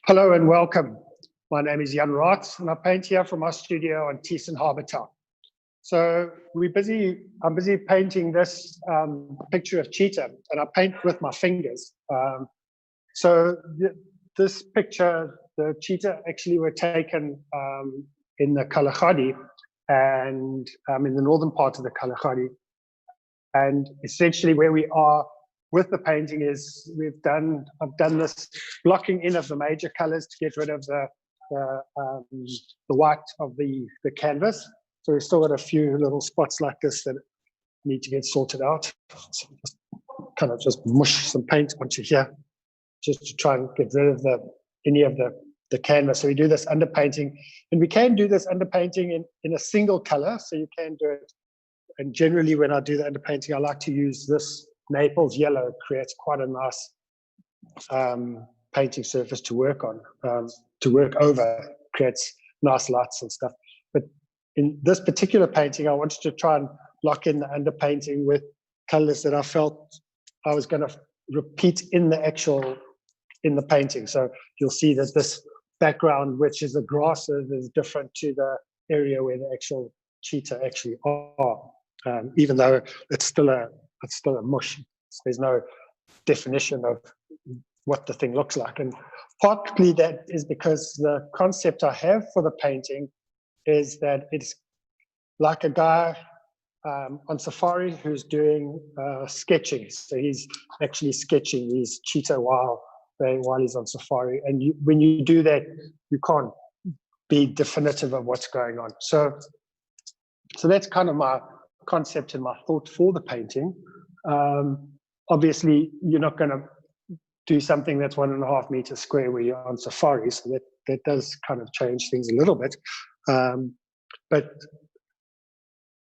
Hello and welcome. My name is Jan Raats and I paint here from our studio on Tees Harbour Town. So I'm busy painting this picture of cheetah, and I paint with my fingers. This picture, the cheetah actually were taken in the Kalahari and in the northern part of the Kalahari. And essentially where we are with the painting is I've done this blocking in of the major colors to get rid of the white of the canvas. So we've still got a few little spots like this that need to get sorted out. So just mush some paint onto here just to try and get rid of any of the canvas. So we do this underpainting, and we can do this underpainting in a single color. So you can do it. And generally when I do the underpainting, I like to use this Naples yellow. It creates quite a nice painting surface to work on, to work over, creates nice lights and stuff. But in this particular painting, I wanted to try and lock in the underpainting with colors that I felt I was going to repeat in the painting. So you'll see that this background, which is the grasses, is different to the area where the actual cheetah actually are, even though it's still a mush. There's no definition of what the thing looks like. And partly that is because the concept I have for the painting is that it's like a guy on safari who's doing sketching. So he's actually sketching these cheetah while he's on safari. And when you do that, you can't be definitive of what's going on. So that's kind of my concept and my thought for the painting. Obviously, you're not going to do something that's 1.5 meters square where you're on safari, so that does kind of change things a little bit. But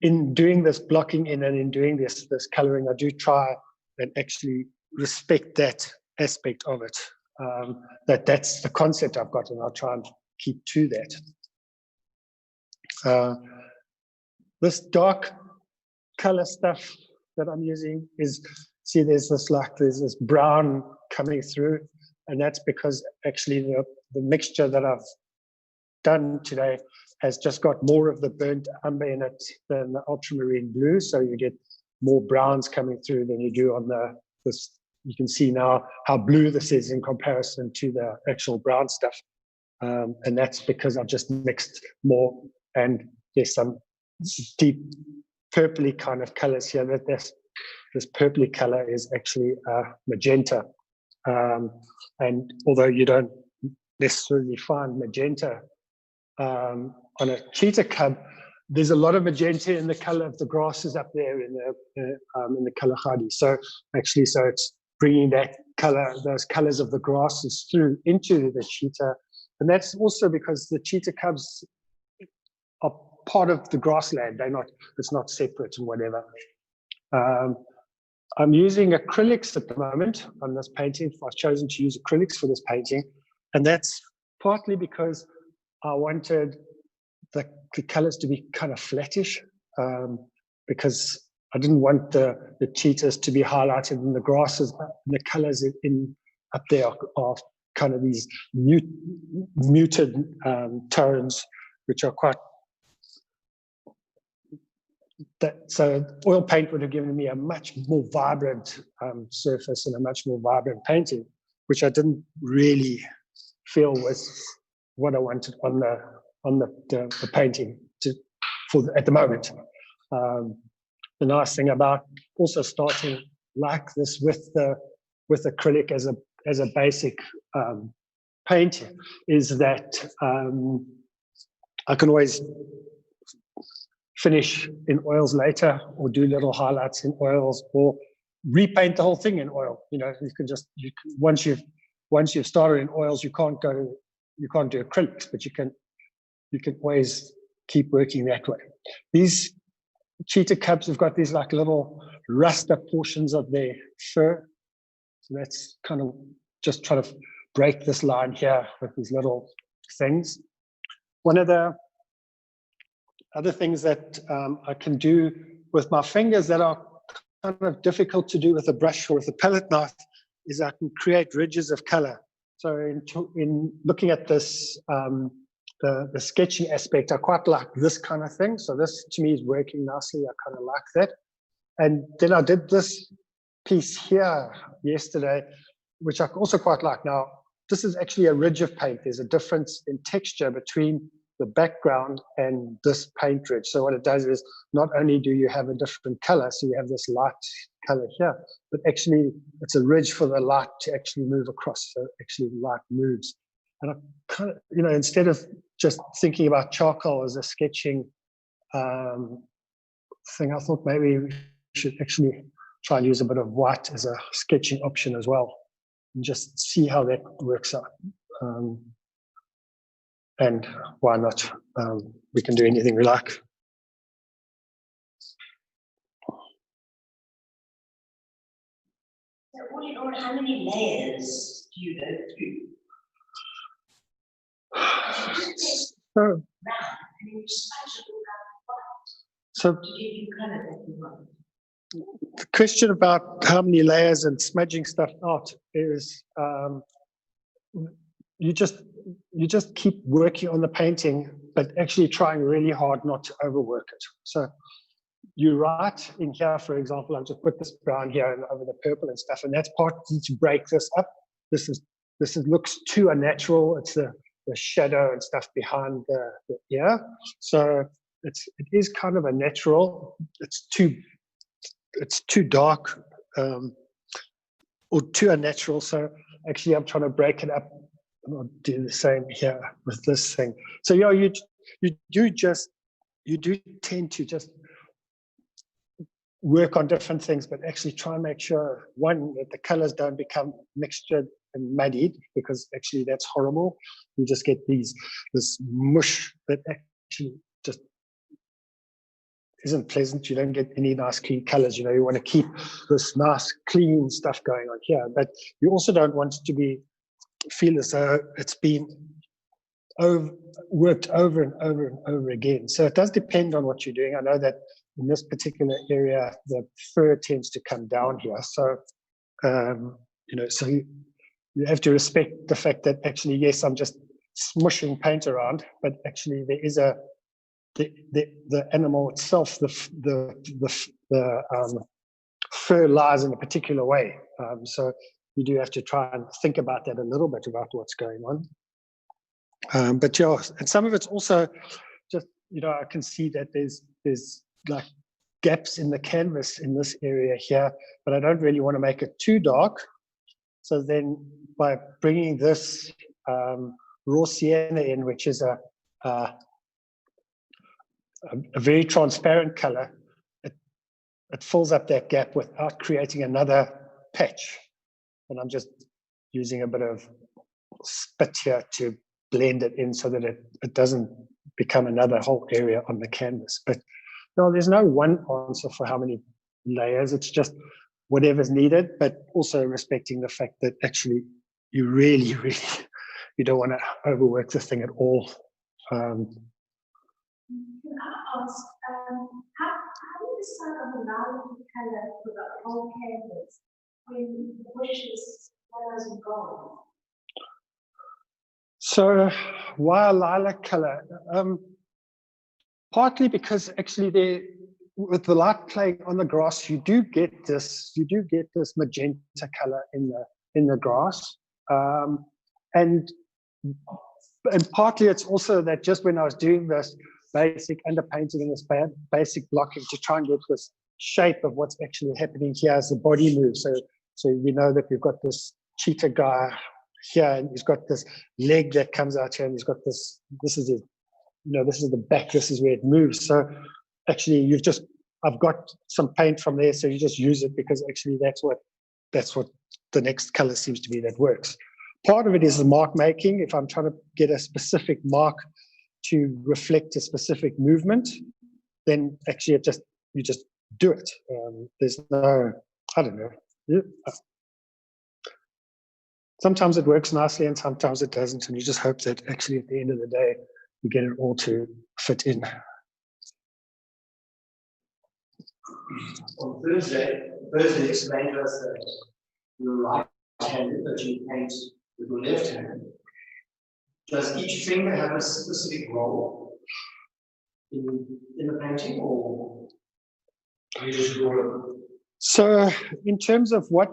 in doing this blocking in and in doing this coloring, I do try and actually respect that aspect of it. That's the concept I've got, and I'll try and keep to that. This dark color stuff that I'm using is, see, there's this brown coming through, and that's because actually the mixture that I've done today has just got more of the burnt umber in it than the ultramarine blue, so you get more browns coming through than you do on this. You can see now how blue this is in comparison to the actual brown stuff, and that's because I've just mixed more, and there's some deep purpley kind of colors here. That this purpley color is actually magenta, and although you don't necessarily find magenta on a cheetah cub, there's a lot of magenta in the color of the grasses up there in the Kalahari. So it's bringing that color, those colors of the grasses through into the cheetah, and that's also because the cheetah cubs are part of the grassland. It's not separate and whatever. I'm using acrylics at the moment on this painting. I've chosen to use acrylics for this painting, and that's partly because I wanted the colors to be kind of flattish, because I didn't want the cheetahs to be highlighted in the grasses. The colors up there are kind of these muted tones, which are quite. So oil paint would have given me a much more vibrant surface and a much more vibrant painting, which I didn't really feel was what I wanted on the painting at the moment. The nice thing about also starting like this with acrylic as a basic paint is that I can always finish in oils later, or do little highlights in oils, or repaint the whole thing in oil. You can once you've started in oils, you can't do acrylics, but you can always keep working that way. These cheetah cubs have got these like little rust up portions of their fur, so that's kind of just trying to break this line here with these little things. One of the other things that I can do with my fingers that are kind of difficult to do with a brush or with a palette knife is I can create ridges of color So in looking at this, the sketching aspect, I quite like this kind of thing. So this to me is working nicely. I kind of like that. And then I did this piece here yesterday, which I also quite like. Now, this is actually a ridge of paint. There's a difference in texture between the background and this paint ridge. So what it does is not only do you have a different color, so you have this light color here, but actually it's a ridge for the light to actually move across. So actually the light moves. And I kind of, you know, instead of just thinking about charcoal as a sketching thing, I thought maybe we should actually try and use a bit of white as a sketching option as well, and just see how that works out. And why not? We can do anything we like. So all in all, how many layers do you go through? So the question about how many layers and smudging stuff out is you just keep working on the painting, but actually trying really hard not to overwork it. So you write in here, for example, I've just put this brown here and over the purple and stuff, and that's partly to break this up. This looks too unnatural. It's the shadow and stuff behind the ear. So it is kind of a natural. It's too dark or too unnatural. So actually, I'm trying to break it up. And I'll do the same here with this thing. So yeah, you do tend to just work on different things, but actually try and make sure, one, that the colors don't become mixtured and muddied, because actually that's horrible. You just get this mush that actually just isn't pleasant. You don't get any nice clean colors. You know, you want to keep this nice clean stuff going on here, but you also don't want it to feel as though it's been worked over and over and over again. So it does depend on what you're doing. I know that in this particular area, the fur tends to come down here. So, you know, so you have to respect the fact that actually, yes, I'm just smushing paint around, but actually there is the animal itself, the fur lies in a particular way. So you do have to try and think about that a little bit about what's going on. But yeah, and some of it's also just, you know, I can see that there's like gaps in the canvas in this area here, but I don't really want to make it too dark. So then by bringing this raw sienna in, which is a very transparent color, it fills up that gap without creating another patch. And I'm just using a bit of spit here to blend it in so that it doesn't become another whole area on the canvas. But no, there's no one answer for how many layers. It's just whatever's needed, but also respecting the fact that actually you really, you don't want to overwork the thing at all. Can I ask, how do you decide on the light color for the whole canvas when the bushes, yellows and gold? So why lilac color? Partly because actually with the light playing on the grass, you do get this magenta color in the grass, and partly it's also that just when I was doing this basic underpainting and this basic blocking to try and get this shape of what's actually happening here as the body moves. So we know that we've got this cheetah guy here, and he's got this leg that comes out here, and he's got this. This is it. You know, this is the back. This is where it moves. So actually, I've got some paint from there, so you just use it because actually that's what the next color seems to be that works. Part of it is the mark making. If I'm trying to get a specific mark to reflect a specific movement, then actually you just do it. There's no, I don't know. Sometimes it works nicely and sometimes it doesn't, and you just hope that actually at the end of the day you get it all to fit in. On Thursday explained to us that you're right-handed, but you paint with your left hand, does each finger have a specific role in the painting, or you just draw it? So in terms of what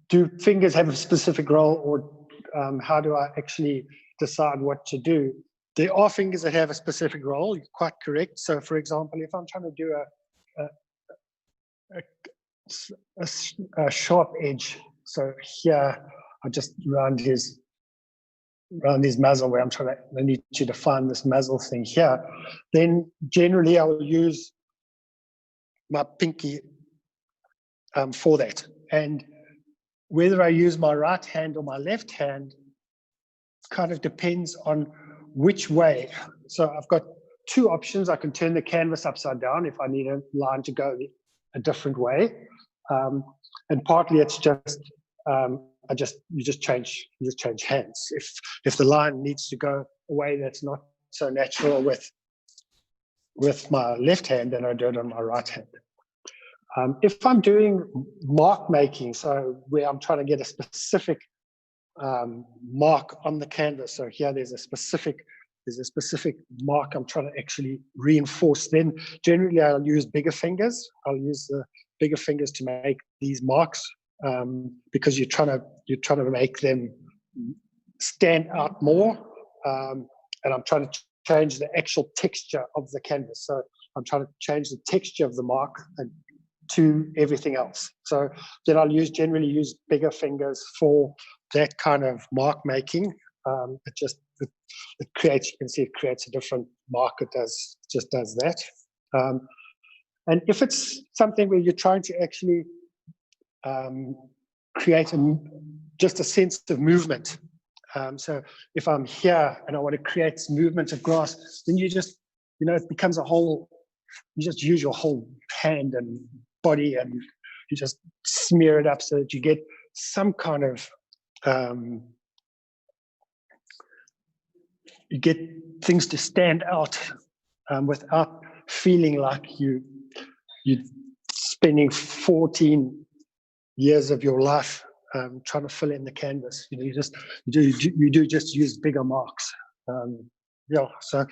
do fingers have a specific role, or how do I actually decide what to do? There are fingers that have a specific role, you're quite correct. So for example, if I'm trying to do a sharp edge, so here I just round his muzzle where I need to define this muzzle thing here, then generally I will use my pinky for that. And whether I use my right hand or my left hand kind of depends on which way. So I've got two options. I can turn the canvas upside down if I need a line to go a different way. And partly it's just, you just change hands. If the line needs to go a way that's not so natural with my left hand, then I do it on my right hand. If I'm doing mark making, so where I'm trying to get a specific mark on the canvas, so here there's a specific mark I'm trying to actually reinforce, then generally I'll use bigger fingers. I'll use the bigger fingers to make these marks, because you're trying to make them stand out more, and I'm trying to change the actual texture of the canvas. So I'm trying to change the texture of the mark to everything else. So then I'll generally use bigger fingers for that kind of mark making. It creates, you can see it creates a different mark. It just does that. And if it's something where you're trying to actually create just a sense of movement. So if I'm here and I want to create movement of grass, then you just, it becomes you just use your whole hand and body, and you just smear it up so that you get some kind of, you get things to stand out without feeling like you're spending 14 years of your life trying to fill in the canvas. You do just use bigger marks. So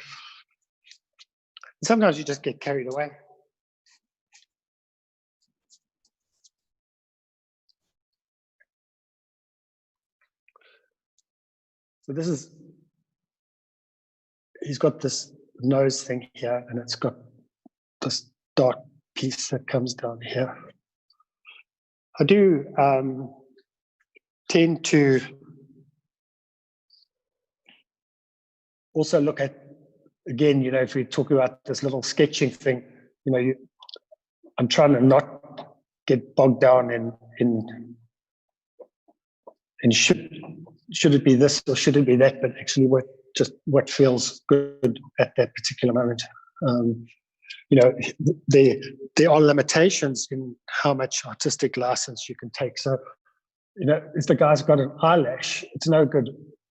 sometimes you just get carried away. So he's got this nose thing here, and it's got this dark piece that comes down here. I do tend to also look at, again, if we talk about this little sketching thing, I'm trying to not get bogged down in should it be this or should it be that, but actually what feels good at that particular moment. There are limitations in how much artistic license you can take. So, if the guy's got an eyelash, it's no good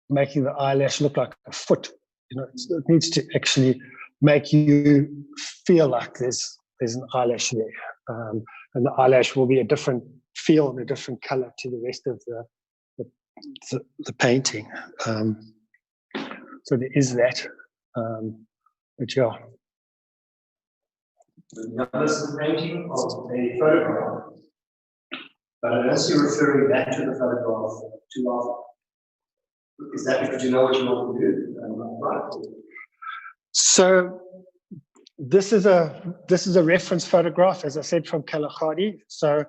making the eyelash look like a foot. It needs to actually make you feel like there's an eyelash there, and the eyelash will be a different feel and a different color to the rest of the painting. So there is that, but yeah. Now, this is a painting of a photograph, but unless you're referring back to the photograph too often, is that because you know what you want to do? Right? So this is a reference photograph, as I said, from Kalahari. So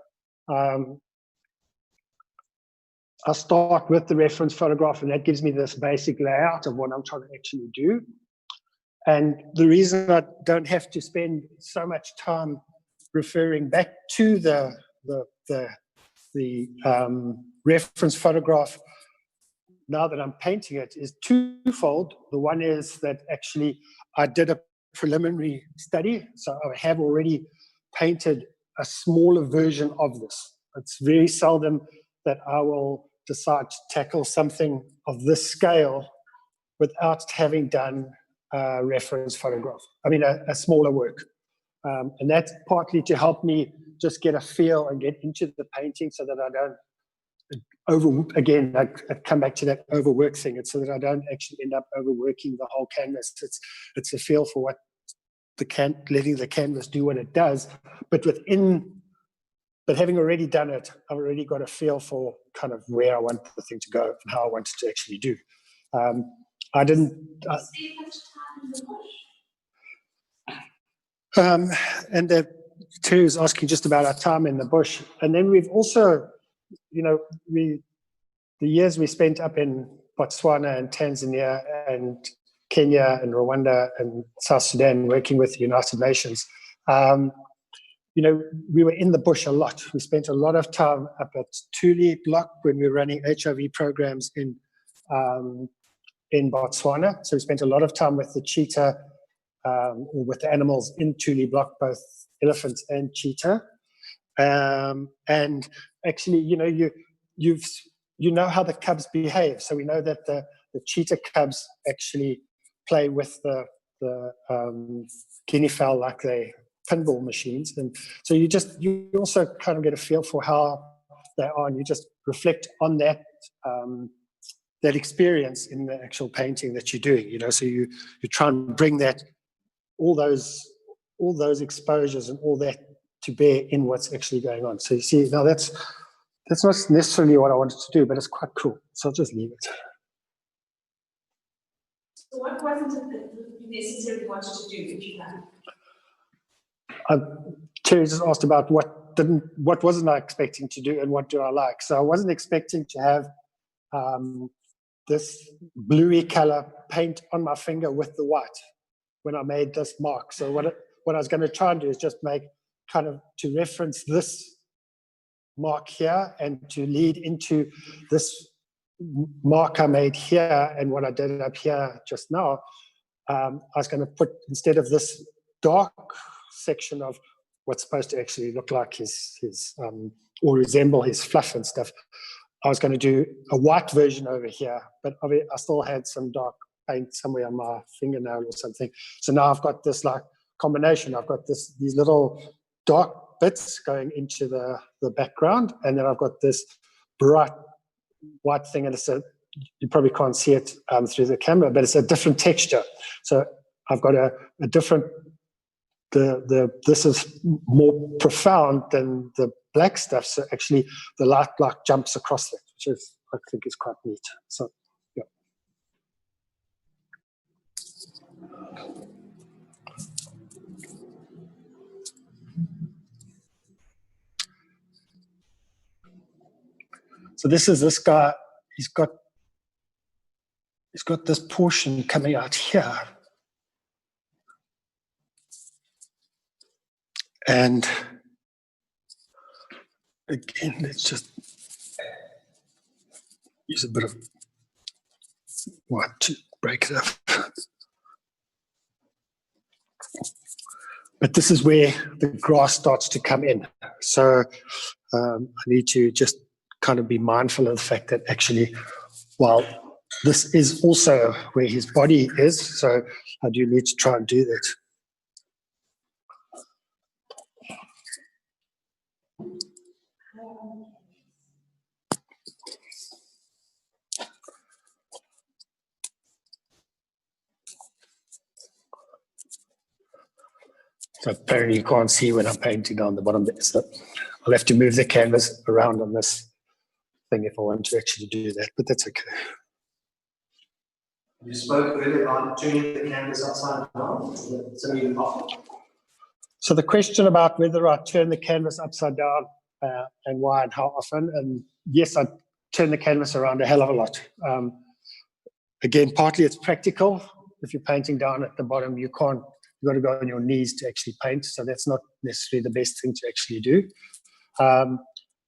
I'll start with the reference photograph, and that gives me this basic layout of what I'm trying to actually do. And the reason I don't have to spend so much time referring back to the reference photograph now that I'm painting it is twofold. The one is that actually I did a preliminary study, so I have already painted a smaller version of this. It's very seldom that I will decide to tackle something of this scale without having done a reference photograph. I mean, a smaller work. And that's partly to help me just get a feel and get into the painting so that again, I come back to that overwork thing. It's so that I don't actually end up overworking the whole canvas. It's a feel for what letting the canvas do what it does, but having already done it, I've already got a feel for kind of where I want the thing to go and how I want it to actually do. I didn't. Spend much time in the bush. And that Terry was asking just about our time in the bush, and then we've also, the years we spent up in Botswana and Tanzania and Kenya and Rwanda and South Sudan working with the United Nations. We were in the bush a lot. We spent a lot of time up at Tuli Block when we were running HIV programs in Botswana. So we spent a lot of time with the cheetah, or with the animals in Tuli Block, both elephants and cheetah. And actually, you know how the cubs behave. So we know that the cheetah cubs actually play with the guinea fowl like they pinball machines, and so you also kind of get a feel for how they are, and you just reflect on that experience in the actual painting that you're doing. So you try and bring all those exposures and all that to bear in what's actually going on. So you see, now that's not necessarily what I wanted to do, but it's quite cool. So I'll just leave it. So what wasn't it that you necessarily wanted to do if you can? Terry just asked about what wasn't I expecting to do and what do I like. So I wasn't expecting to have this bluey color paint on my finger with the white when I made this mark. So what I was going to try and do is just make kind of to reference this mark here and to lead into this mark I made here and what I did up here just now. I was going to put, instead of this dark section of what's supposed to actually look like his or resemble his fluff and stuff, I was going to do a white version over here, but I still had some dark paint somewhere on my fingernail or something. So now I've got this like combination. I've got these little dark bits going into the background, and then I've got this bright white thing, and you probably can't see it through the camera, but it's a different texture. So I've got a different. This is more profound than the black stuff. So actually, the light black jumps across it, which I think is quite neat. So yeah. So this is this guy. He's got this portion coming out here. And again, let's just use a bit of white to break it up. But this is where the grass starts to come in. So I need to just kind of be mindful of the fact that actually, while this is also where his body is, so I do need to try and do that. So apparently you can't see when I'm painting down the bottom there. So I'll have to move the canvas around on this thing if I want to actually do that, but that's okay. You spoke earlier about turning the canvas upside down. So the question about whether I turn the canvas upside down and why and how often, and yes, I turn the canvas around a hell of a lot. Again, partly it's practical. If you're painting down at the bottom, you've got to go on your knees to actually paint, so that's not necessarily the best thing to actually do.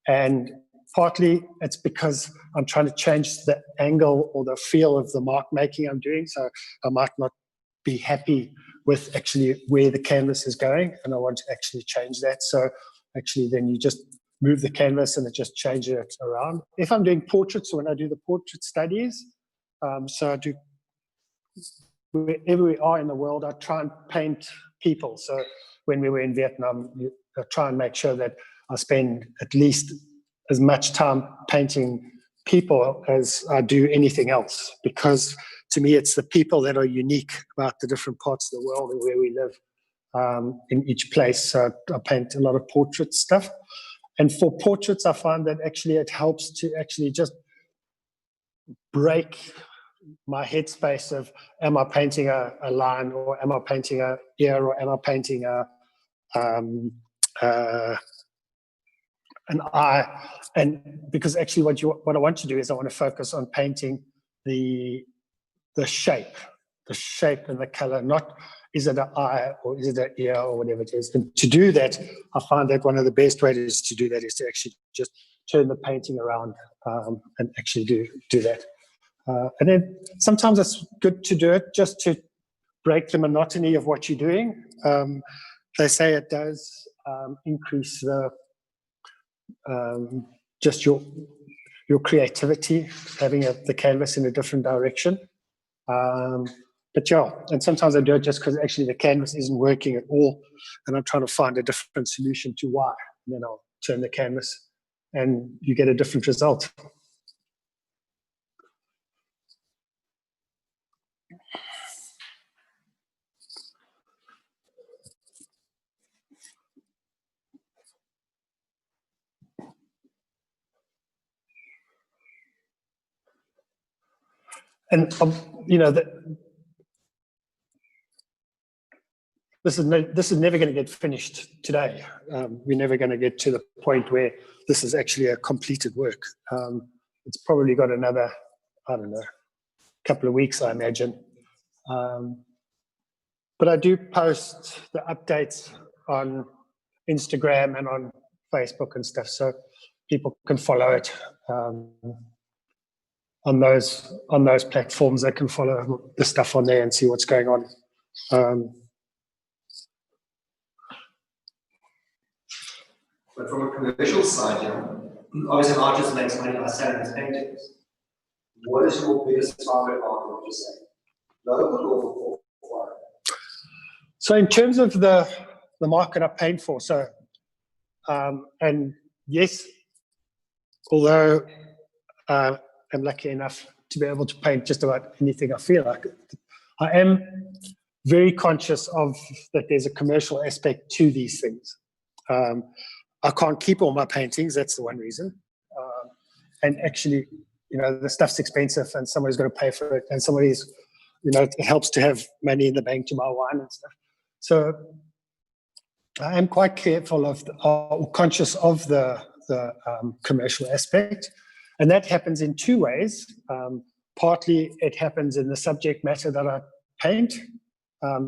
And partly it's because I'm trying to change the angle or the feel of the mark making I'm doing, so I might not be happy with actually where the canvas is going, and I want to actually change that. So actually then you just move the canvas and it just changes it around. If I'm doing portraits, or when I do the portrait studies, so I do, wherever we are in the world, I try and paint people. So when we were in Vietnam, I try and make sure that I spend at least as much time painting people as I do anything else, because to me it's the people that are unique about the different parts of the world and where we live in each place. So I paint a lot of portrait stuff. And for portraits, I find that actually it helps to actually just break my headspace of, am I painting a line, or am I painting a ear, or am I painting an eye? And because actually what I want to do is I want to focus on painting the shape and the color, not is it an eye or is it an ear or whatever it is. And to do that, I find that one of the best ways to do that is to actually just turn the painting around and actually do that. And then sometimes it's good to do it just to break the monotony of what you're doing. They say it does increase the just your creativity, having the canvas in a different direction. But yeah, and sometimes I do it just because actually the canvas isn't working at all, and I'm trying to find a different solution to why. And then I'll turn the canvas, and you get a different result. And you know that this is never going to get finished today. We're never going to get to the point where this is actually a completed work. It's probably got another, I don't know, couple of weeks, I imagine. But I do post the updates on Instagram and on Facebook and stuff, so people can follow it on those platforms. They can follow the stuff on there and see what's going on. But from a commercial side, obviously an artist makes money by selling his paintings. What is your biggest target market, would you say? Local or foreign? So in terms of the market I paint for, so and yes, although I'm lucky enough to be able to paint just about anything I feel like, I am very conscious of that there's a commercial aspect to these things. I can't keep all my paintings, that's the one reason. And actually, the stuff's expensive and somebody's got to pay for it, and somebody's, it helps to have money in the bank to buy wine and stuff. So I am quite careful or conscious of the commercial aspect. And that happens in two ways. Partly it happens in the subject matter that I paint.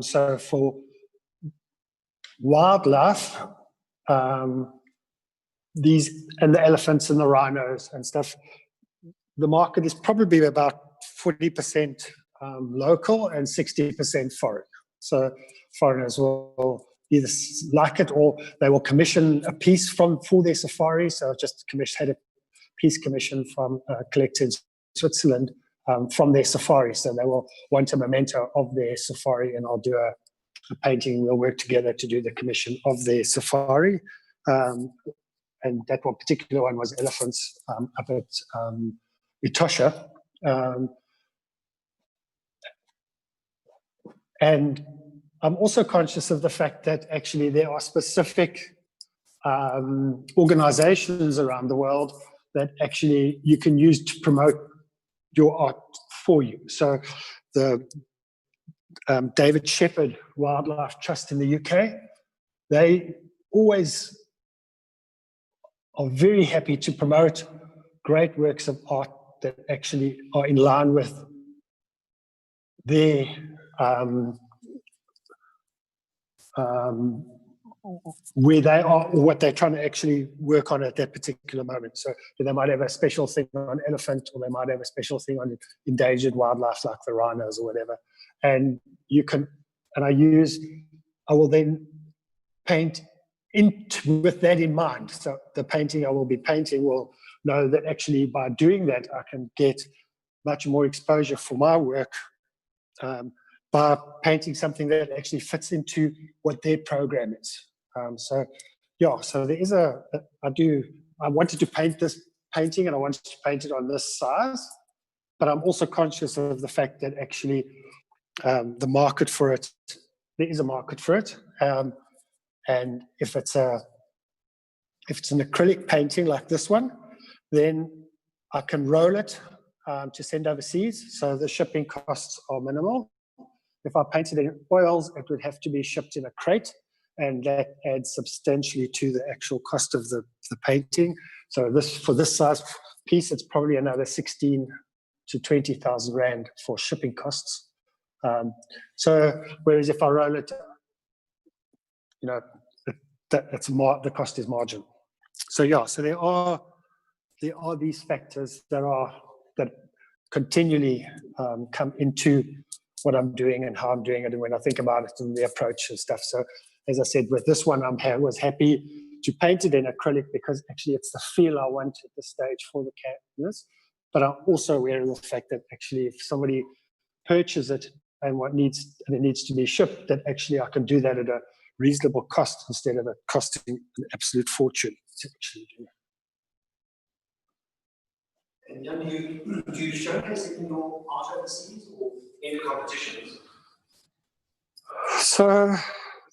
So for wildlife, these and the elephants and the rhinos and stuff, the market is probably about 40% local and 60% foreign. So foreigners will either like it or they will commission a piece for their safari. So I've just had a piece commissioned from a collector in Switzerland from their safari. So they will want a memento of their safari, and I'll do a painting. We'll work together to do the commission of their safari. And that one particular one was elephants up at Etosha. And I'm also conscious of the fact that actually there are specific organizations around the world that actually you can use to promote your art for you. So the David Shepherd Wildlife Trust in the UK, they always are very happy to promote great works of art that actually are in line with their where they are, or what they're trying to actually work on at that particular moment. So they might have a special thing on elephant, or they might have a special thing on endangered wildlife like the rhinos or whatever. And you can, and I will then paint with that in mind. So the painting I will be painting will know that actually by doing that, I can get much more exposure for my work by painting something that actually fits into what their program is. So there is I wanted to paint this painting and I wanted to paint it on this size, but I'm also conscious of the fact that actually the market for it, there is a market for it. And if it's an acrylic painting like this one, then I can roll it to send overseas. So the shipping costs are minimal. If I painted in oils, it would have to be shipped in a crate, and that adds substantially to the actual cost of the painting. So for this size piece, it's probably another 16 to 20,000 Rand for shipping costs. So whereas if I roll it, you know, the cost is margin. So yeah, so there are these factors that continually come into what I'm doing and how I'm doing it, and when I think about it and the approach and stuff. So as I said, with this one, was happy to paint it in acrylic because actually it's the feel I want at this stage for the canvas. But I'm also aware of the fact that actually if somebody purchases it and it needs to be shipped, that actually I can do that at a reasonable cost instead of it costing an absolute fortune to actually do. And Jan, do you showcase it in your art overseas or in competitions? So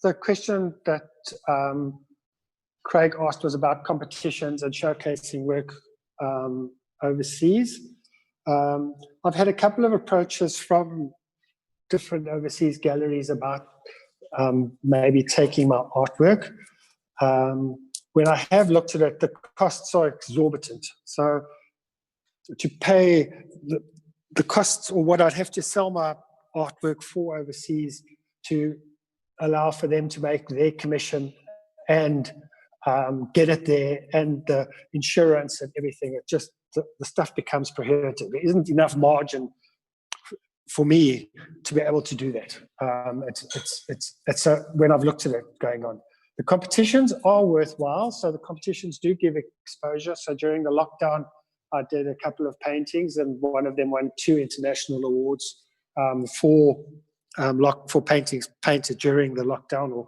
the question that Craig asked was about competitions and showcasing work overseas. I've had a couple of approaches from different overseas galleries about maybe taking my artwork. When I have looked at it, the costs are exorbitant. So to pay the costs, or what I'd have to sell my artwork for overseas to allow for them to make their commission and get it there, and the insurance and everything, it just, the stuff becomes prohibitive. There isn't enough margin for me to be able to do that. It's when I've looked at it going on. The competitions are worthwhile. So the competitions do give exposure. So during the lockdown, I did a couple of paintings, and one of them won 2 international awards for paintings painted during the lockdown.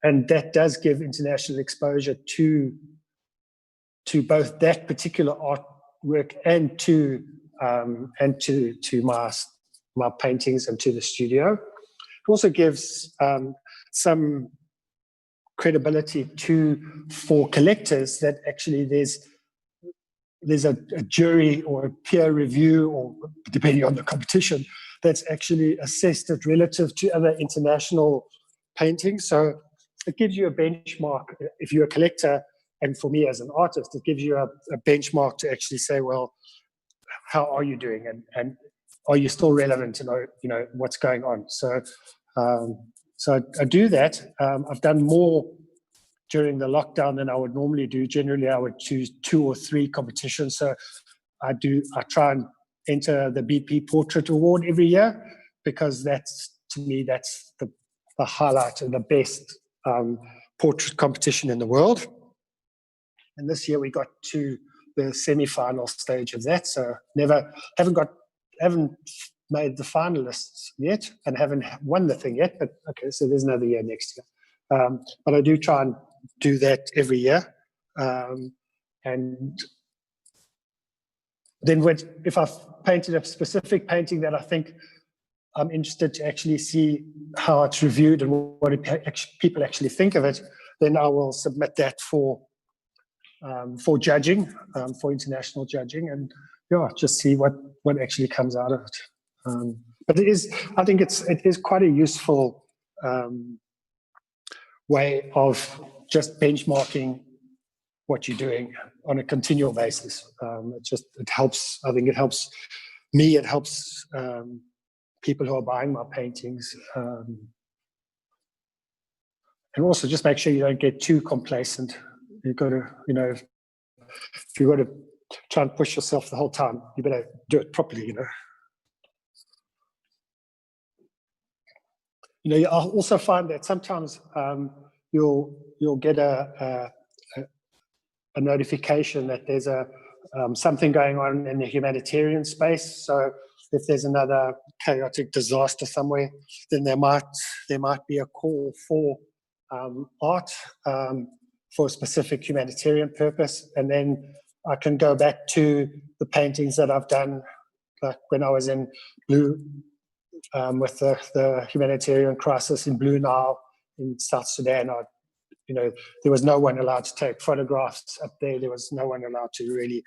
And that does give international exposure to both that particular artwork and to my paintings and to the studio. It also gives some credibility for collectors that actually there's a jury or a peer review, or depending on the competition, that's actually assessed it relative to other international paintings. So it gives you a benchmark if you're a collector, and for me as an artist, it gives you a benchmark to actually say, well, how are you doing, and are you still relevant to know what's going on? So I do that. I've done more during the lockdown than I would normally do. Generally, I would choose 2 or 3 competitions. So I try and enter the BP Portrait Award every year, because to me, that's the highlight and the best portrait competition in the world. And this year we got to the semi-final stage of that. So haven't made the finalists yet, and haven't won the thing yet. But okay, so there's another year next year. But I do try and do that every year. And then if I've painted a specific painting that I think I'm interested to actually see how it's reviewed and what people actually think of it, then I will submit that for judging, for international judging, and just see what actually comes out of it. But I think it is quite a useful way of just benchmarking what you're doing on a continual basis. It helps. I think it helps me. It helps people who are buying my paintings, and also just make sure you don't get too complacent. You've got to, if you've got to try and push yourself the whole time, you better do it properly. I'll also find that sometimes you'll get a notification that there's something going on in the humanitarian space. So if there's another chaotic disaster somewhere, then there might be a call for art for a specific humanitarian purpose, and then I can go back to the paintings that I've done, like when I was in Blue with the humanitarian crisis in Blue Nile in South Sudan. There was no one allowed to take photographs up there. There was no one allowed to really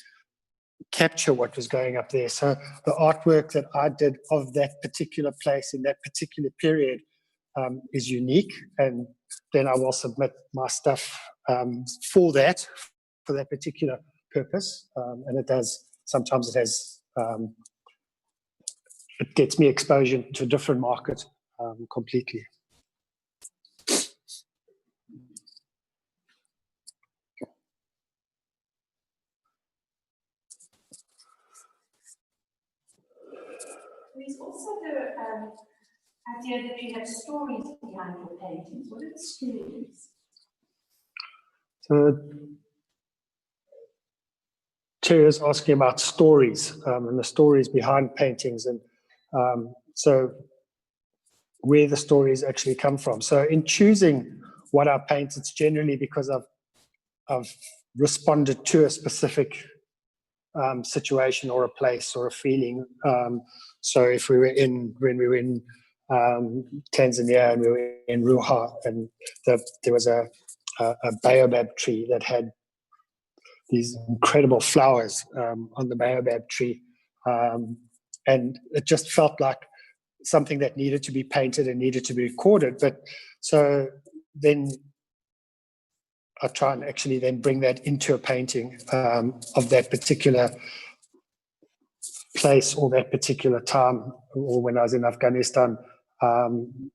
capture what was going up there. So the artwork that I did of that particular place in that particular period is unique. And then I will submit my stuff for that particular purpose. And it does, sometimes it has, it gets me exposure to a different market completely. There's also the idea that you have stories behind your paintings. What are the stories? So Terry is asking about stories and the stories behind paintings, and so where the stories actually come from. So in choosing what I paint, it's generally because I've responded to a specific situation or a place or a feeling. So if when we were in Tanzania and we were in Ruha, and there was a baobab tree that had these incredible flowers on the baobab tree, and it just felt like something that needed to be painted and needed to be recorded. But so then I try and actually then bring that into a painting of that particular place or that particular time. Or when I was in Afghanistan,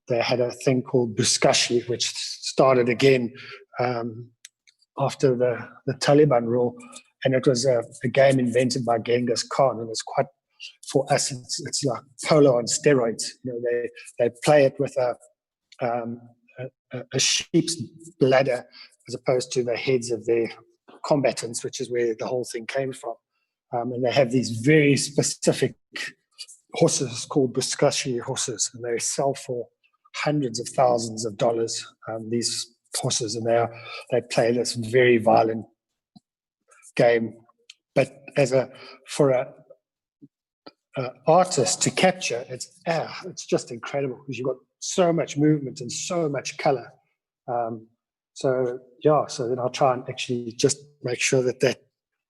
they had a thing called Buskashi, which started again after the Taliban rule, and it was a game invented by Genghis Khan, and it's quite, for us, it's like polo on steroids. They play it with a sheep's bladder as opposed to the heads of their combatants, which is where the whole thing came from. And they have these very specific horses called Buskashi horses, and they sell for hundreds of thousands of dollars, these horses, and they play this very violent game. But for an artist to capture, it's just incredible, because you've got so much movement and so much color. So then I'll try and actually just make sure that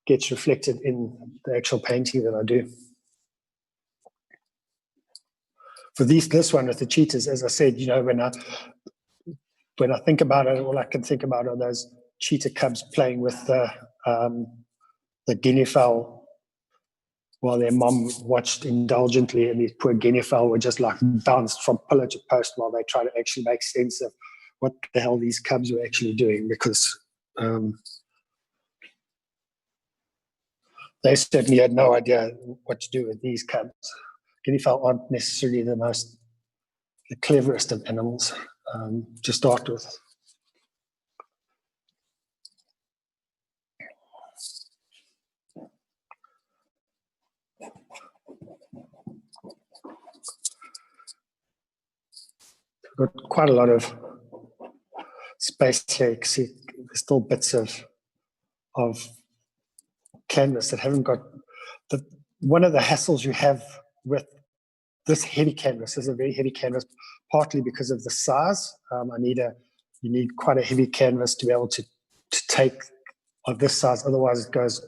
gets reflected in the actual painting that I do. For this one with the cheetahs, as I said, when I think about it, all I can think about are those cheetah cubs playing with the guinea fowl while their mom watched indulgently, and these poor guinea fowl were just like bounced from pillar to post while they try to actually make sense of what the hell these cubs were actually doing, because they certainly had no idea what to do with these cubs. Guinea fowl aren't necessarily the cleverest of animals to start with. We've got quite a lot of space here. You can see there's still bits of canvas that haven't got one of the hassles you have with this heavy canvas. This is a very heavy canvas, partly because of the size. You need quite a heavy canvas to be able to take of this size. Otherwise, it goes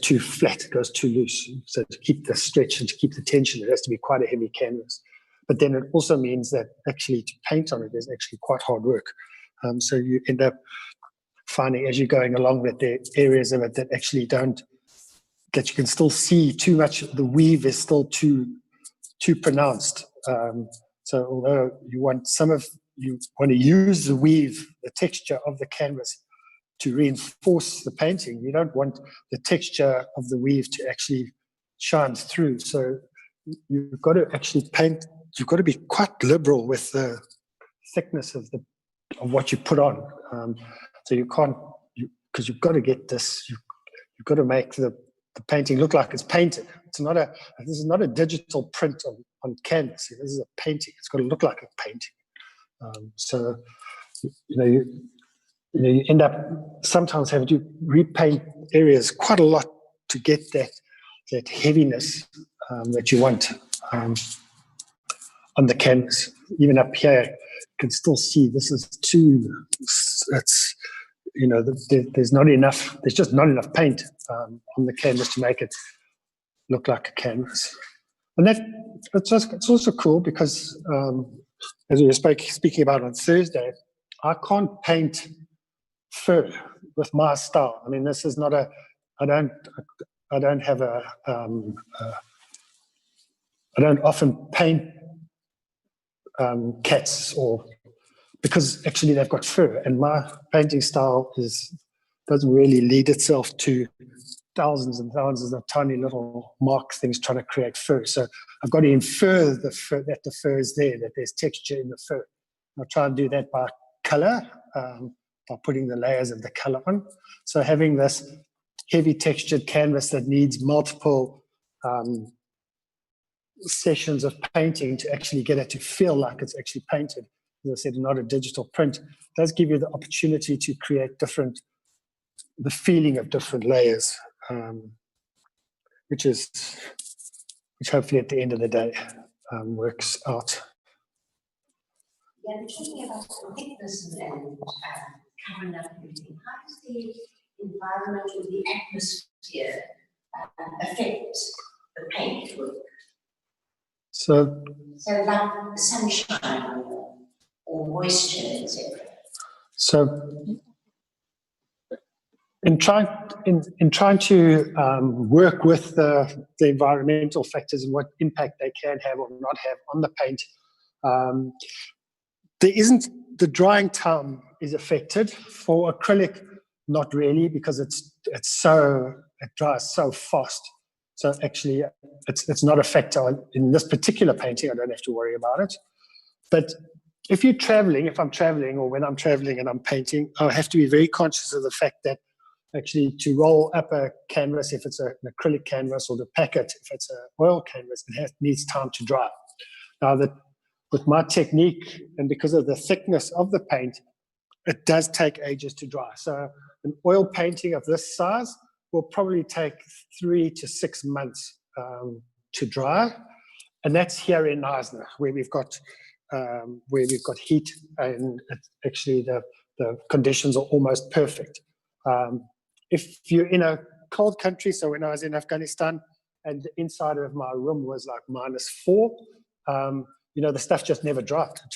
too flat, it goes too loose. So to keep the stretch and to keep the tension, it has to be quite a heavy canvas. But then it also means that actually to paint on it is actually quite hard work. So you end up finding as you're going along that there are areas of it that actually that you can still see too much. The weave is still too pronounced. So although you want to use the weave, the texture of the canvas to reinforce the painting, you don't want the texture of the weave to actually shine through. So you've got to actually paint. You've got to be quite liberal with the thickness of what you put on. So you can't, because you've got to get this. You've got to make the painting look like it's painted. This is not a digital print on canvas. This is a painting. It's got to look like a painting. So you end up sometimes having to repaint areas quite a lot to get that heaviness that you want on the canvas. Even up here, you can still see this is too. It's there's not enough. There's just not enough paint on the canvas to make it look like a canvas. And it's also cool because as we were speaking about on Thursday, I can't paint fur with my style. I mean, this is not a. I don't have a. I don't often paint cats or because actually they've got fur, and my painting style doesn't really lead itself to thousands and thousands of tiny little mark things trying to create fur. So I've got to infer that the fur is there, that there's texture in the fur. I'll try and do that by color, by putting the layers of the color on. So having this heavy textured canvas that needs multiple sessions of painting to actually get it to feel like it's actually painted, as I said, not a digital print, does give you the opportunity to create the feeling of different layers, which hopefully at the end of the day works out. Yeah, we're talking about thickness and covering up everything. How does the environment or the atmosphere affect the paint work? So like sunshine or moisture, etc. So in trying to work with the environmental factors and what impact they can have or not have on the paint, the drying time is affected. For acrylic, not really, because it dries so fast. So actually, it's not a factor in this particular painting. I don't have to worry about it. But if I'm traveling, or when I'm traveling and I'm painting, I have to be very conscious of the fact that actually to roll up a canvas, if it's an acrylic canvas, or to pack it, if it's an oil canvas, needs time to dry. Now, with my technique, and because of the thickness of the paint, it does take ages to dry. So an oil painting of this size will probably take 3 to 6 months to dry. And that's here in Knysna, where we've got heat, and actually the conditions are almost perfect. If you're in a cold country, so when I was in Afghanistan and the inside of my room was like -4, the stuff just never dried. It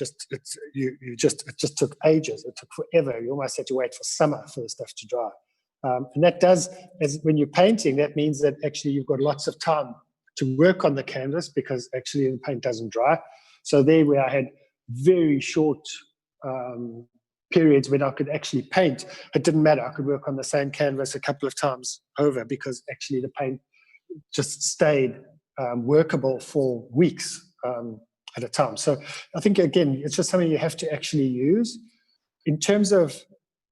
just took ages. It took forever. You almost had to wait for summer for the stuff to dry. And that does, when you're painting, that means that actually you've got lots of time to work on the canvas, because actually the paint doesn't dry. So there, where I had very short periods when I could actually paint, it didn't matter. I could work on the same canvas a couple of times over, because actually the paint just stayed workable for weeks at a time. So I think, again, it's just something you have to actually use. In terms of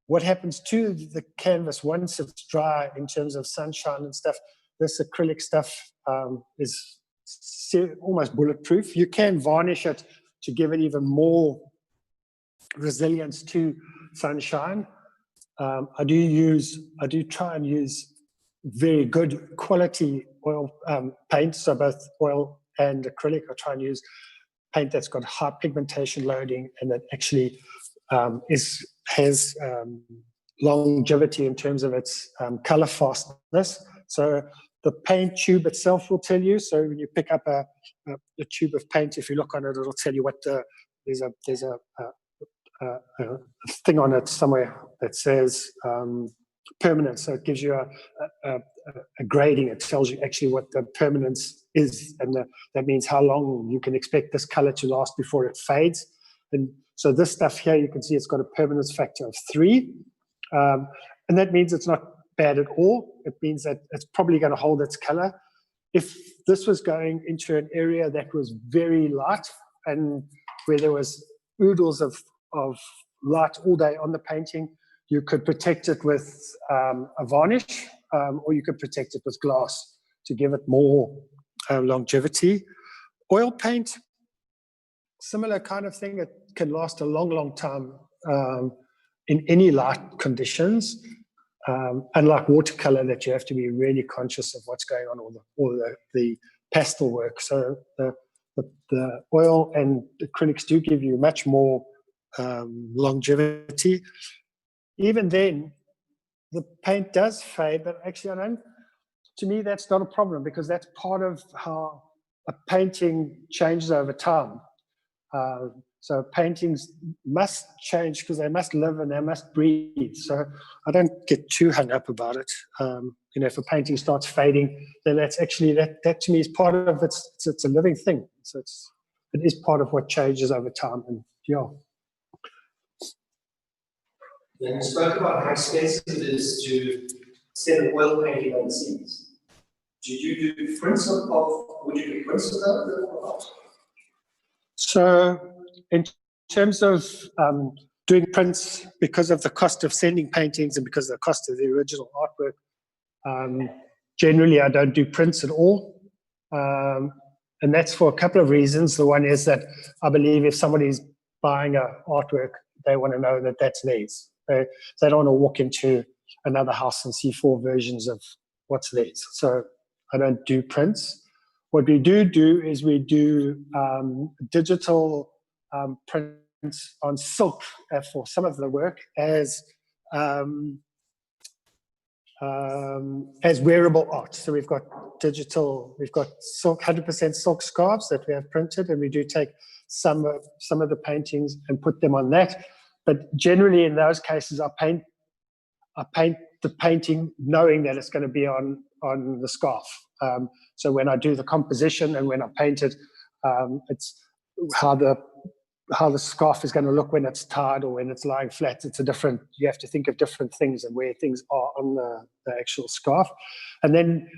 what happens to the canvas once it's dry, in terms of sunshine and stuff, this acrylic stuff is almost bulletproof. You can varnish it to give it even more resilience to sunshine. I do try and use very good quality oil paint, so both oil and acrylic. I try and use paint that's got high pigmentation loading and that actually has longevity in terms of its color fastness. So the paint tube itself will tell you. So when you pick up a tube of paint, if you look on it, it'll tell you what there's a thing on it somewhere that says permanent. So it gives you a grading. It tells you actually what the permanence is, and that means how long you can expect this color to last before it fades. And so this stuff here, you can see it's got a permanence factor of 3, and that means it's not bad at all. It means that it's probably going to hold its color. If this was going into an area that was very light and where there was oodles of light all day on the painting, you could protect it with a varnish, or you could protect it with glass to give it more longevity. Oil paint, similar kind of thing. It can last a long, long time in any light conditions, unlike watercolor that you have to be really conscious of what's going on, or the pastel work. So the oil and acrylics do give you much more longevity. Even then, the paint does fade, but actually to me, that's not a problem, because that's part of how a painting changes over time. So paintings must change because they must live and they must breathe. So I don't get too hung up about it. If a painting starts fading, then that's actually, that to me is part of it's a living thing. So it is part of what changes over time. And yeah. And you spoke about how expensive it is to send an oil painting overseas. Do you do prints would you do prints of that or not? So in terms of doing prints, because of the cost of sending paintings and because of the cost of the original artwork, generally I don't do prints at all. And that's for a couple of reasons. The one is that I believe if somebody's buying an artwork, they want to know that that's theirs. They don't want to walk into another house and see 4 versions of what's theirs. So I don't do prints. What we do is we do digital prints on silk for some of the work as wearable art. So we've got silk, 100% silk scarves that we have printed, and we do take some of the paintings and put them on that. But generally, in those cases, I paint the painting knowing that it's going to be on the scarf. So when I do the composition and when I paint it, it's how the scarf is going to look when it's tied or when it's lying flat. You have to think of different things and where things are on the actual scarf. And then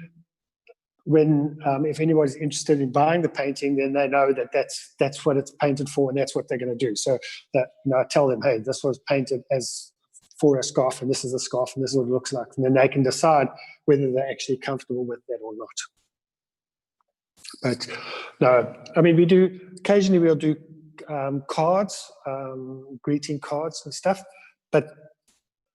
when if anybody's interested in buying the painting, then they know that that's what it's painted for and that's what they're going to do. So that I tell them, hey, this was painted as for a scarf, and this is a scarf, and this is what it looks like. And then they can decide whether they're actually comfortable with that or not. But no, I mean, occasionally we'll do cards, greeting cards and stuff. But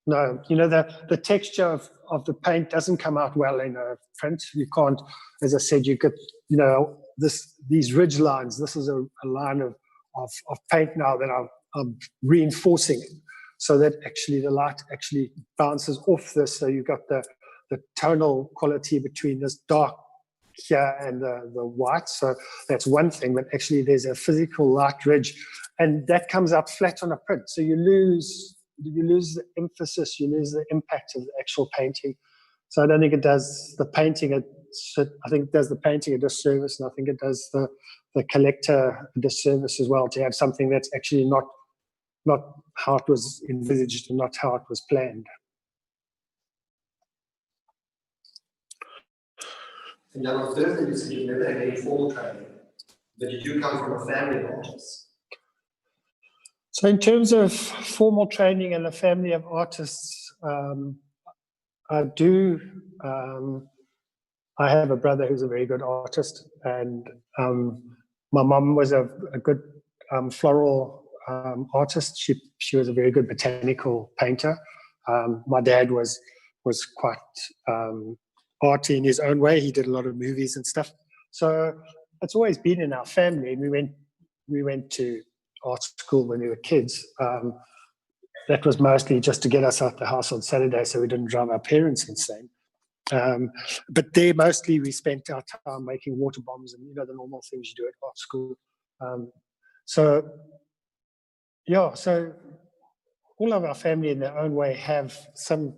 no, the texture of the paint doesn't come out well in a print. You can't, as I said, you could, these ridge lines. This is a line of paint now that I'm reinforcing, so that actually the light actually bounces off this. So you've got the tonal quality between this dark here and the white. So that's one thing, but actually there's a physical light ridge, and that comes out flat on a print. So you lose the emphasis, you lose the impact of the actual painting. So I don't think it does the painting I think it does the painting a disservice, and I think it does the collector a disservice as well, to have something that's actually not how it was envisaged and not how it was planned. And now, on Thursday, you said you've never had any formal training, but you do come from a family of artists. So in terms of formal training and a family of artists, I do. I have a brother who's a very good artist, and my mom was a good floral artist. She was a very good botanical painter. My dad was quite arty in his own way. He did a lot of movies and stuff. So it's always been in our family. We went to art school when we were kids. That was mostly just to get us out the house on Saturday so we didn't drive our parents insane. But there mostly we spent our time making water bombs and the normal things you do at art school. So all of our family in their own way have some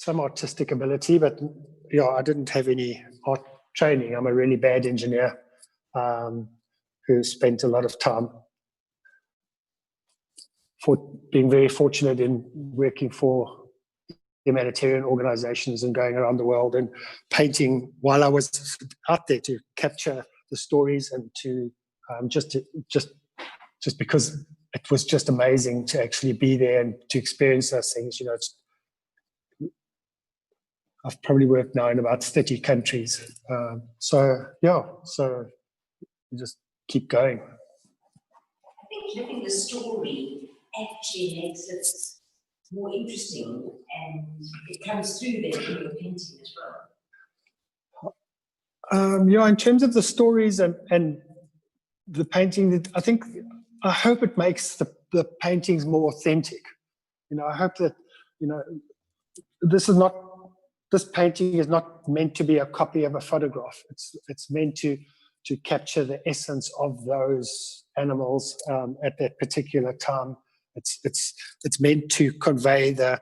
artistic ability, but I didn't have any art training. I'm a really bad engineer who spent a lot of time for being very fortunate in working for humanitarian organizations and going around the world and painting while I was out there to capture the stories and to just because it was just amazing to actually be there and to experience those things. I've probably worked now in about 30 countries. So you just keep going. I think living the story actually makes it more interesting and it comes through then in your painting as well. Yeah, in terms of the stories and the painting, I hope it makes the paintings more authentic. I hope that, this painting is not meant to be a copy of a photograph. It's meant to capture the essence of those animals at that particular time. It's meant to convey that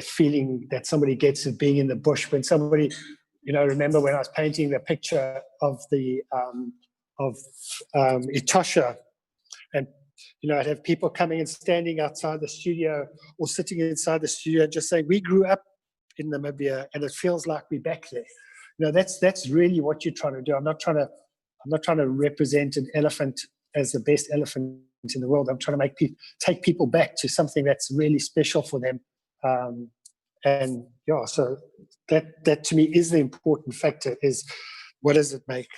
feeling that somebody gets of being in the bush. When somebody, remember when I was painting the picture of the Etosha, and I'd have people coming and standing outside the studio or sitting inside the studio and just saying, we grew up in Namibia and it feels like we're back there. That's really what you're trying to do. I'm not trying to represent an elephant as the best elephant in the world. I'm trying to take people back to something that's really special for them. And yeah, so that to me is the important factor, is what does it make?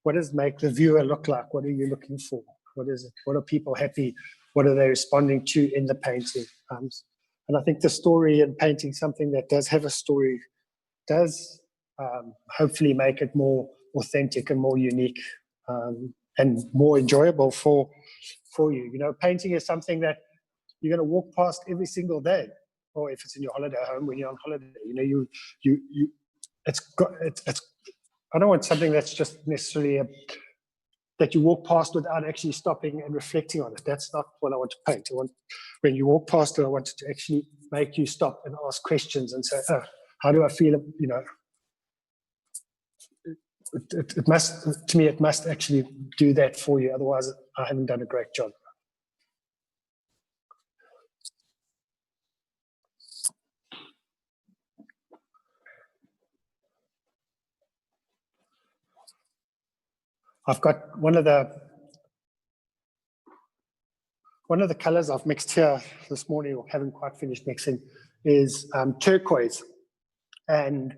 What does it make the viewer look like? What are you looking for? What is it? What are people happy? What are they responding to in the painting? And I think the story in painting something that does have a story does hopefully make it more authentic and more unique and more enjoyable for you. Painting is something that you're going to walk past every single day, or if it's in your holiday home when you're on holiday. I don't want something that's just necessarily that you walk past without actually stopping and reflecting on it. That's not what I want to paint. When you walk past it, I want it to actually make you stop and ask questions and say, oh, how do I feel? It must, to me, it must actually do that for you. Otherwise, I haven't done a great job. I've got one of the colors I've mixed here this morning, or haven't quite finished mixing, is turquoise. And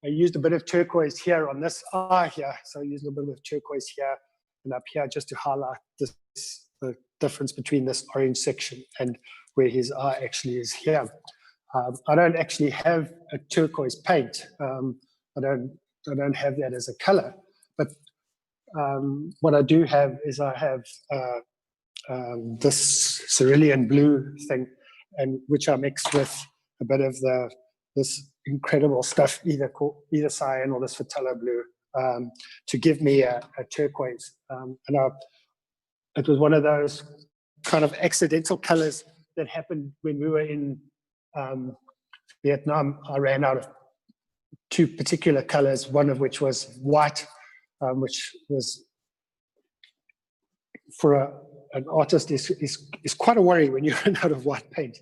I used a bit of turquoise here on this eye here. So I used a bit of turquoise here and up here just to highlight the difference between this orange section and where his eye actually is here. I don't actually have a turquoise paint. I don't have that as a color, but what I do have is I have this cerulean blue thing, and which I mix with a bit of this incredible stuff, either cyan or this phthalo blue, to give me a turquoise. It was one of those kind of accidental colors that happened when we were in Vietnam. I ran out of two particular colors, one of which was white, which was for an artist is quite a worry when you run out of white paint,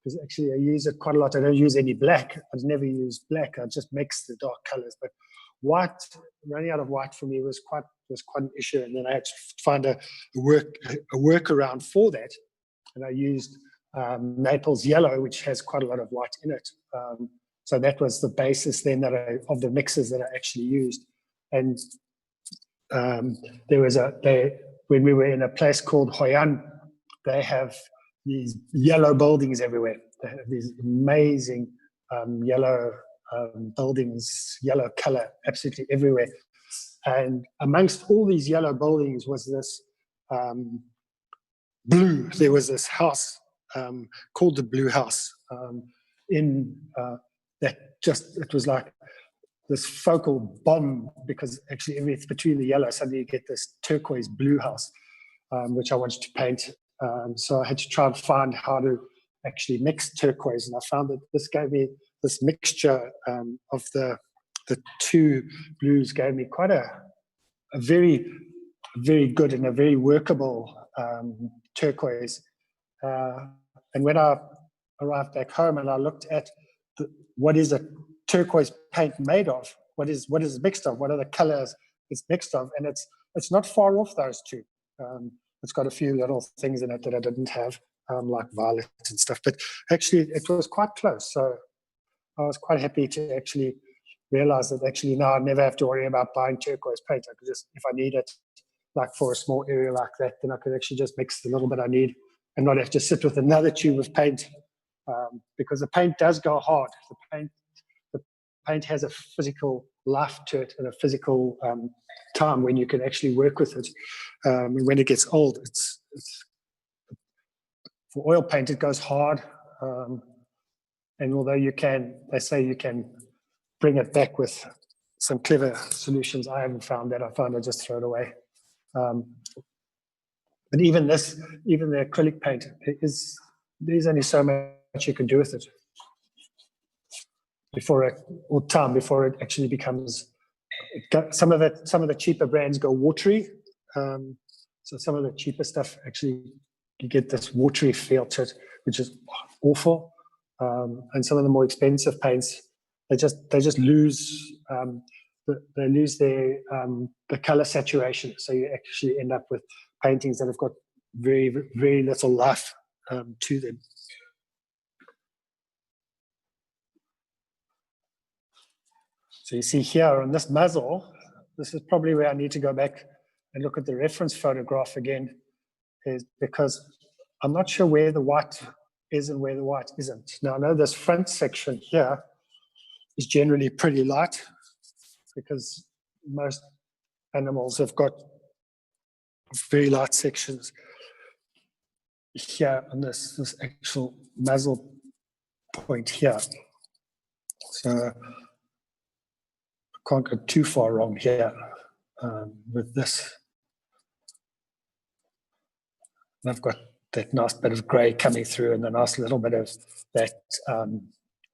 because actually I use it quite a lot. I don't use any black. I've never used black. I just mix the dark colors. But white, running out of white for me was quite an issue, and then I had to find a workaround for that, and I used Naples yellow, which has quite a lot of white in it. So that was the basis then of the mixes that I actually used. And when we were in a place called Hoi An, they have these yellow buildings everywhere. They have these amazing yellow buildings, yellow color, absolutely everywhere. And amongst all these yellow buildings was this blue. There was this house called the Blue House it was like this focal bomb, because actually it's between the yellow, suddenly you get this turquoise blue house, which I wanted to paint. So I had to try and find how to actually mix turquoise, and I found that this gave me this mixture of the two blues, gave me quite a very, very good and a very workable turquoise. And when I arrived back home and I looked at what is a turquoise paint made of, what is it mixed of, what are the colors it's mixed of, and it's not far off those two. It's got a few little things in it that I didn't have, like violet and stuff, but actually it was quite close. So I was quite happy to actually realize that actually now I never have to worry about buying turquoise paint. I could just, if I need it, like for a small area like that, then I could actually just mix the little bit I need and not have to sit with another tube of paint because the paint does go hard. The paint has a physical life to it and a physical time when you can actually work with it. When it gets old, it's for oil paint, it goes hard. And although they say you can bring it back with some clever solutions, I haven't found that. I found I just throw it away. But even the acrylic paint, there's only so much you can do with it before it actually becomes. Some of the cheaper brands go watery. So some of the cheaper stuff actually, you get this watery feel to it, which is awful. And some of the more expensive paints, they just lose they lose their the color saturation. So you actually end up with paintings that have got very, very little life to them. So you see here on this muzzle, this is probably where I need to go back and look at the reference photograph again, is because I'm not sure where the white is and where the white isn't. Now I know this front section here is generally pretty light because most animals have got very light sections here on this actual muzzle point here. So I can't go too far wrong here with this. And I've got that nice bit of grey coming through and a nice little bit of that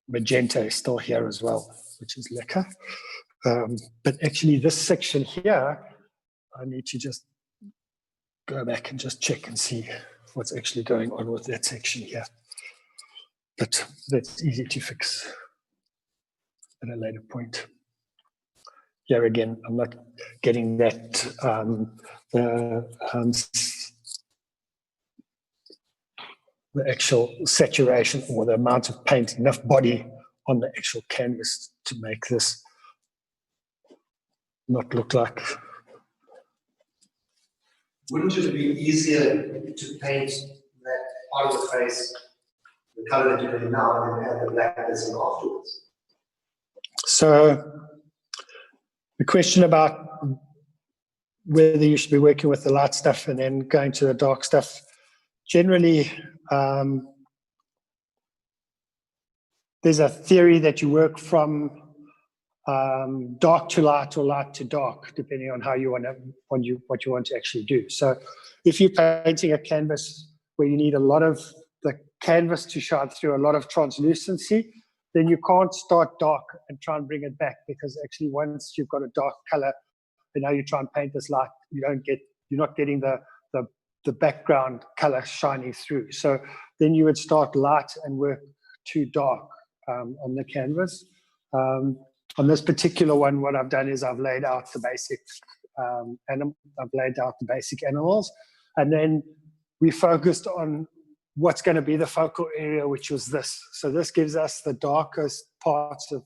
magenta is still here as well, which is lekker. But actually this section here, I need to just go back and just check and see what's actually going on with that section here. But that's easy to fix at a later point. Here again, I'm not getting that the actual saturation or the amount of paint, enough body on the actual canvas to make this not look like. Wouldn't it be easier to paint that part of the face, the color that you're doing now, and then add the black that's in afterwards? So the question about whether you should be working with the light stuff and then going to the dark stuff, generally, there's a theory that you work from dark to light or light to dark, depending on how you what you want to actually do. So if you're painting a canvas where you need a lot of the canvas to shine through, a lot of translucency, then you can't start dark and try and bring it back, because actually once you've got a dark color and now you try and paint this light, you're not getting the background color shining through. So then you would start light and work to dark on the canvas. On this particular one, what I've done is I've laid out the basic animals, and then we focused on what's going to be the focal area, which was this. So this gives us the darkest parts of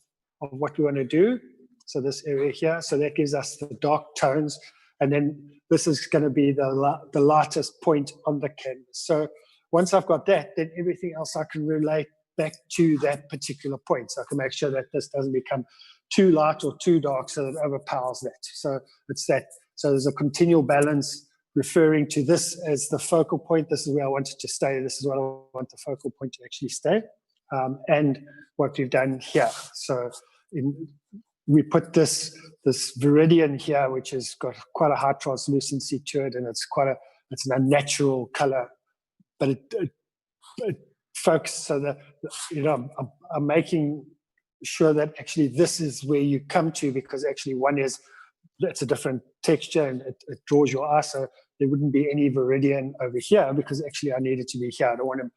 what we want to do. So this area here, so that gives us the dark tones, and then this is going to be the lightest point on the canvas. So once I've got that, then everything else I can relate back to that particular point. So I can make sure that this doesn't become too light or too dark so that it overpowers that. So it's that. So there's a continual balance referring to this as the focal point. This is where I want it to stay. This is what I want the focal point to actually stay. And what we've done here. So we put this viridian here, which has got quite a high translucency to it, and it's an unnatural color, but it focuses so that, I'm making sure that actually this is where you come to, because actually one is, it's a different texture and it draws your eye. So there wouldn't be any viridian over here, because actually I need it to be here. I don't want to,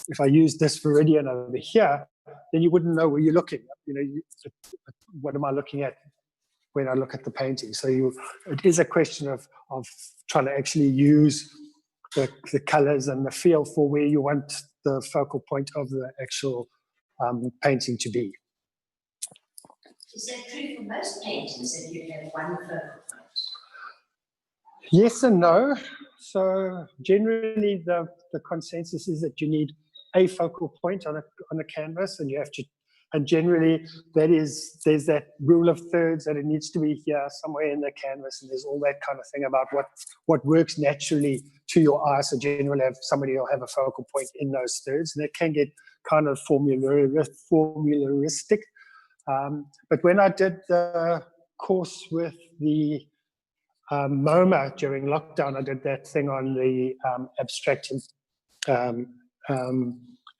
if I use this viridian over here, then you wouldn't know where you're looking. What am I looking at when I look at the painting? So it is a question of trying to actually use the colors and the feel for where you want the focal point of the actual painting to be. Is that true for most paintings, that you have one focal point? Yes and no. So generally the consensus is that you need a focal point on a canvas, and you have to, and generally there's that rule of thirds that it needs to be here somewhere in the canvas, and there's all that kind of thing about what works naturally to your eye. So generally somebody will have a focal point in those thirds, and it can get kind of formularistic. But when I did the course with the MoMA during lockdown, I did that thing on the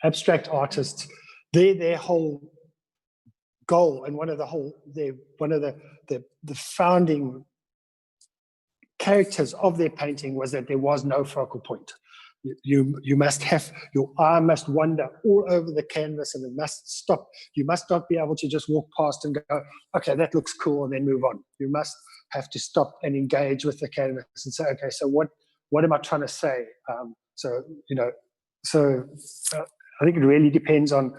abstract artists. Their whole goal, and one of the founding characters of their painting was that there was no focal point. You must have, your eye must wander all over the canvas, and it must stop. You must not be able to just walk past and go, okay, that looks cool, and then move on. You must have to stop and engage with the canvas and say, okay, so what am I trying to say? So I think it really depends on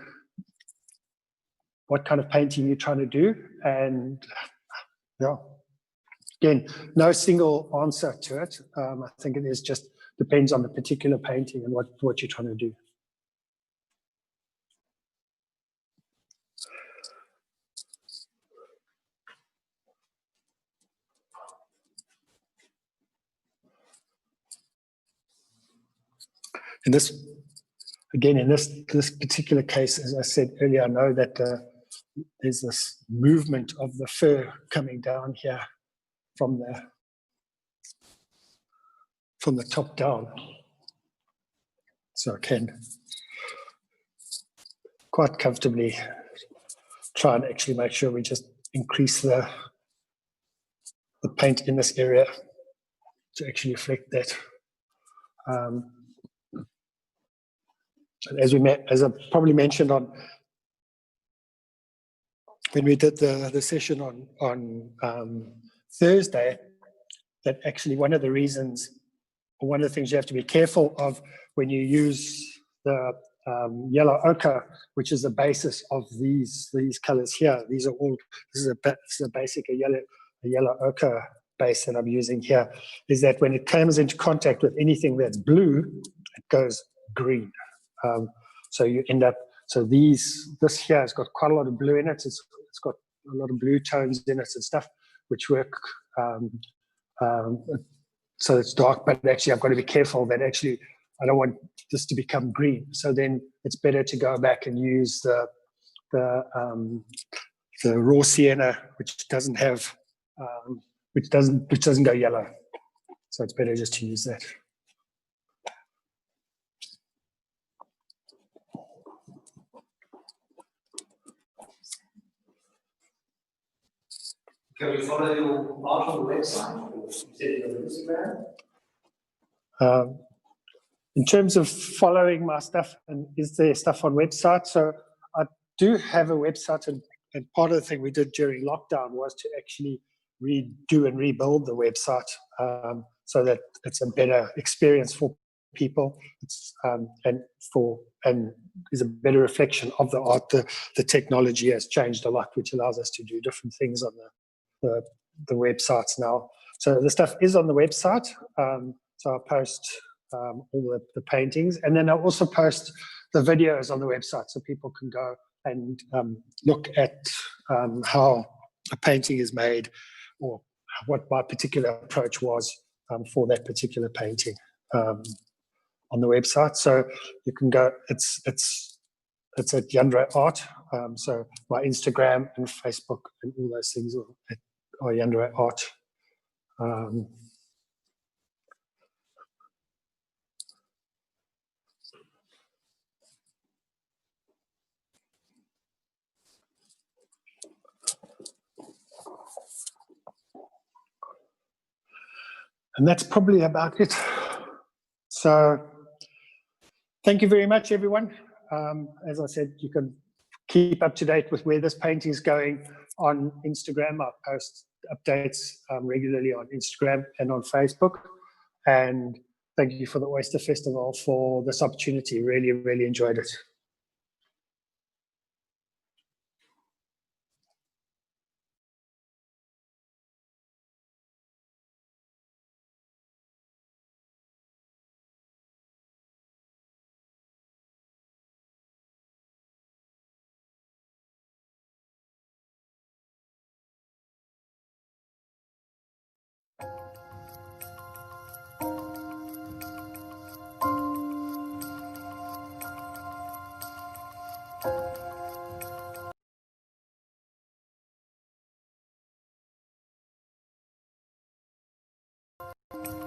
what kind of painting you're trying to do. And yeah, again, no single answer to it. I think it is just depends on the particular painting and what you're trying to do. In this particular case, as I said earlier, I know that there's this movement of the fur coming down here from the top down. So I can quite comfortably try and actually make sure we just increase the paint in this area to actually reflect that. As I probably mentioned when we did the session on Thursday, that actually one of the reasons, or one of the things you have to be careful of when you use the yellow ochre, which is the basis of these colors here. This is a basic yellow ochre base that I'm using here, is that when it comes into contact with anything that's blue, it goes green. So you end up, this here has got quite a lot of blue in it. It's got a lot of blue tones in it and stuff, which work. So it's dark, but actually I've got to be careful that actually I don't want this to become green. So then it's better to go back and use the raw sienna, which doesn't have, which doesn't go yellow. So it's better just to use that. Can we follow your art on the website? Or you said it on Instagram? In terms of following my stuff, and is there stuff on website? So I do have a website, and part of the thing we did during lockdown was to actually redo and rebuild the website so that it's a better experience for people. It's and is a better reflection of the art. The technology has changed a lot, which allows us to do different things on the websites now. So the stuff is on the website. So I post all the paintings, and then I also post the videos on the website, so people can go and look at how a painting is made, or what my particular approach was for that particular painting on the website. So you can go. It's at Yandere Art. So my Instagram and Facebook and all those things are Yandere Art. And that's probably about it. So thank you very much, everyone. As I said, you can keep up to date with where this painting is going on Instagram. I post updates regularly on Instagram and on Facebook. And thank you for the Oyster Festival for this opportunity. Really, really enjoyed it. you.